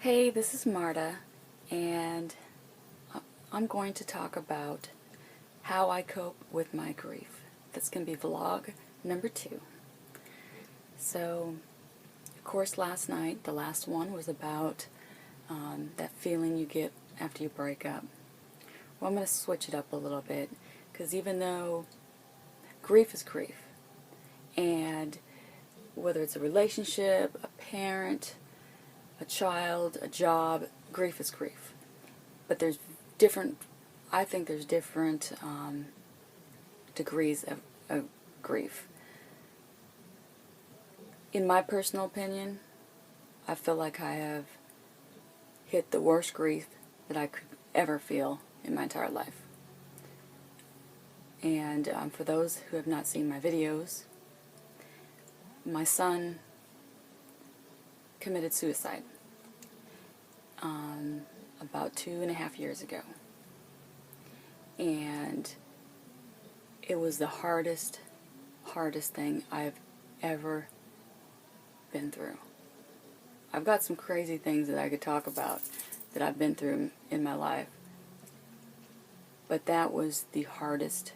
Hey, this is Marta, and I'm going to talk about how I cope with my grief. That's going to be vlog number 2. So, of course, last night, the last one was about that feeling you get after you break up. Well, I'm going to switch it up a little bit, because even though grief is grief, and whether it's a relationship, a parent, a child, a job, grief is grief. But I think there's different degrees of grief. In my personal opinion, I feel like I have hit the worst grief that I could ever feel in my entire life. And for those who have not seen my videos, my son committed suicide about 2.5 years ago. And it was the hardest thing I've ever been through. I've got some crazy things that I could talk about that I've been through in my life, but that was the hardest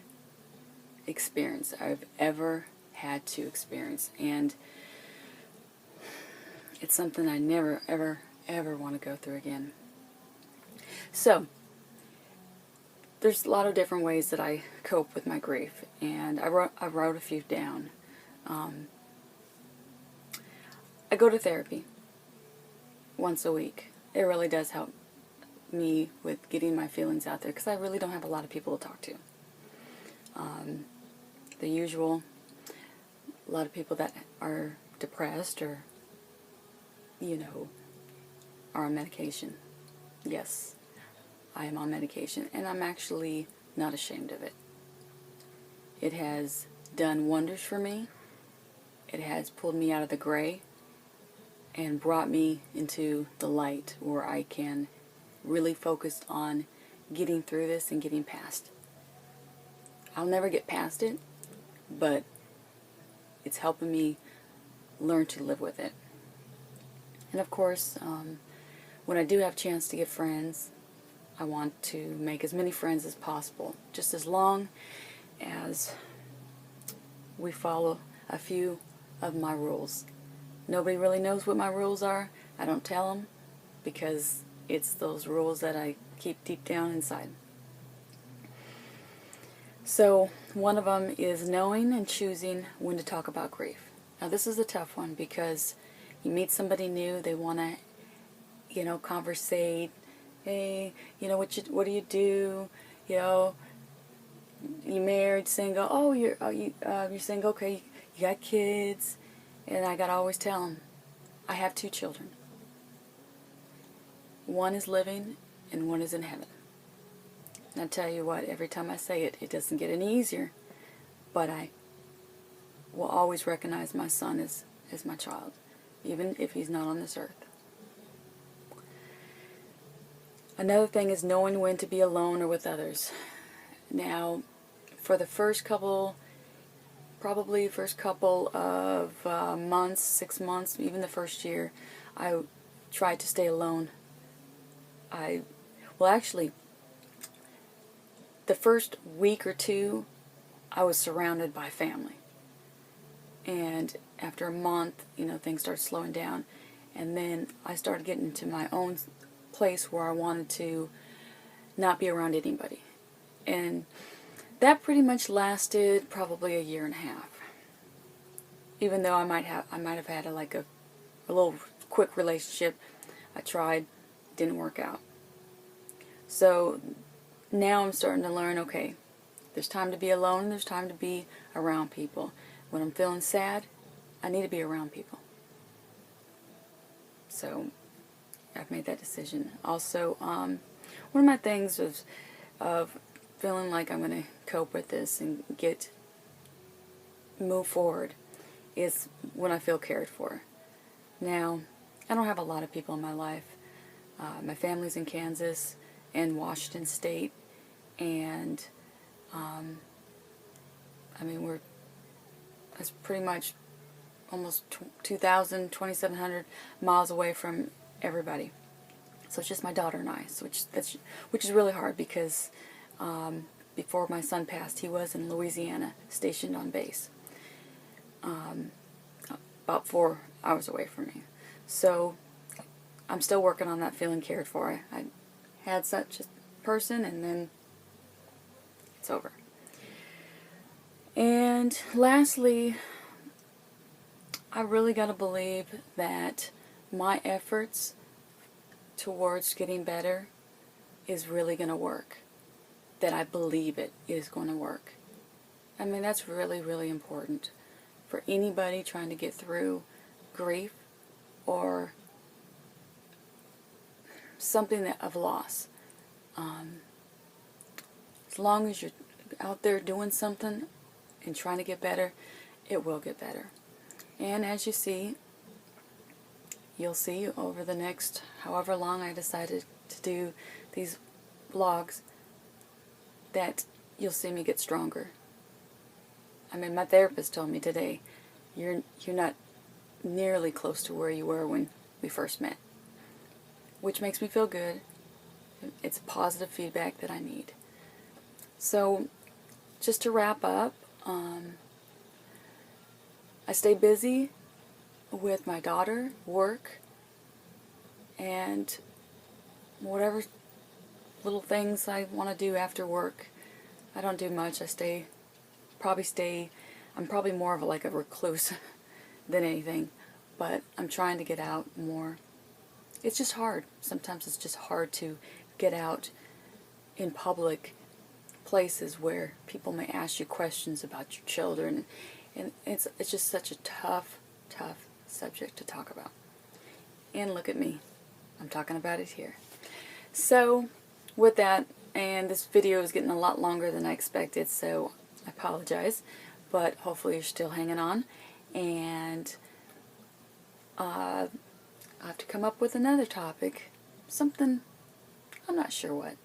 experience I've ever had to experience, and it's something I never ever want to go through again. So there's a lot of different ways that I cope with my grief, and I wrote a few down. I go to therapy once a week. It really does help me with getting my feelings out there, because I really don't have a lot of people to talk to. The usual, a lot of people that are depressed or, are on medication. Yes, I am on medication, and I'm actually not ashamed of it. It has done wonders for me. It has pulled me out of the gray and brought me into the light, where I can really focus on getting through this and getting past. I'll never get past it, but it's helping me learn to live with it. And of course, when I do have a chance to get friends, I want to make as many friends as possible, just as long as we follow a few of my rules. Nobody really knows what my rules are. I don't tell them, because it's those rules that I keep deep down inside. So one of them is knowing and choosing when to talk about grief. Now this is a tough one, because you meet somebody new, they want to, conversate. Hey, what do you do? You married, single? Oh, you're single. Okay, you got kids, and I gotta always tell them, I have 2 children. One is living, and one is in heaven. And I tell you what, every time I say it, it doesn't get any easier, but I will always recognize my son as my child, even if he's not on this earth. Another thing is knowing when to be alone or with others. Now, for the first couple of months, 6 months, even the first year, I tried to stay alone. Actually, the first week or 2, I was surrounded by family. And after a month, things started slowing down. And then I started getting into my own place where I wanted to not be around anybody. And that pretty much lasted probably 1.5 years. Even though I might have had a little quick relationship. I tried, didn't work out. So now I'm starting to learn, okay, there's time to be alone and there's time to be around people. When I'm feeling sad, I need to be around people. So I've made that decision. Also, one of my things of feeling like I'm going to cope with this and move forward is when I feel cared for. Now, I don't have a lot of people in my life. My family's in Kansas and Washington State, and that's pretty much almost 2,700 miles away from everybody. So it's just my daughter and I, so which is really hard because before my son passed, he was in Louisiana, stationed on base, about 4 hours away from me. So I'm still working on that, feeling cared for. I had such a person, and then it's over. And lastly, I really got to believe that my efforts towards getting better is really going to work. That I believe it is going to work. I mean, that's really, really important for anybody trying to get through grief or something of loss. As long as you're out there doing something and trying to get better, it will get better. And as you see, you'll see over the next however long I decided to do these vlogs, that you'll see me get stronger. I mean, my therapist told me today, you're not nearly close to where you were when we first met, which makes me feel good. It's positive feedback that I need. So, just to wrap up, I stay busy with my daughter, work, and whatever little things I want to do after work. I don't do much. I'm probably more of like a recluse than anything, but I'm trying to get out more. It's just hard. Sometimes it's just hard to get out in public places where people may ask you questions about your children, and it's just such a tough subject to talk about. And look at me, I'm talking about it here. So with that, and this video is getting a lot longer than I expected, so I apologize, but hopefully you're still hanging on, and I'll have to come up with another topic, something, I'm not sure what.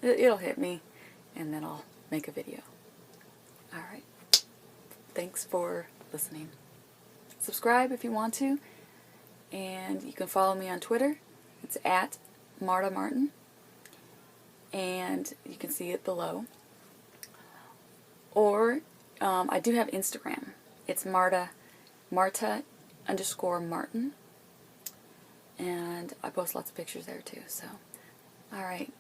It'll hit me, and then I'll make a video. Alright, thanks for listening. Subscribe if you want to, and you can follow me on Twitter. It's at Marta Martin, and you can see it below. Or I do have Instagram. It's Marta_Martin, and I post lots of pictures there too. So, alright,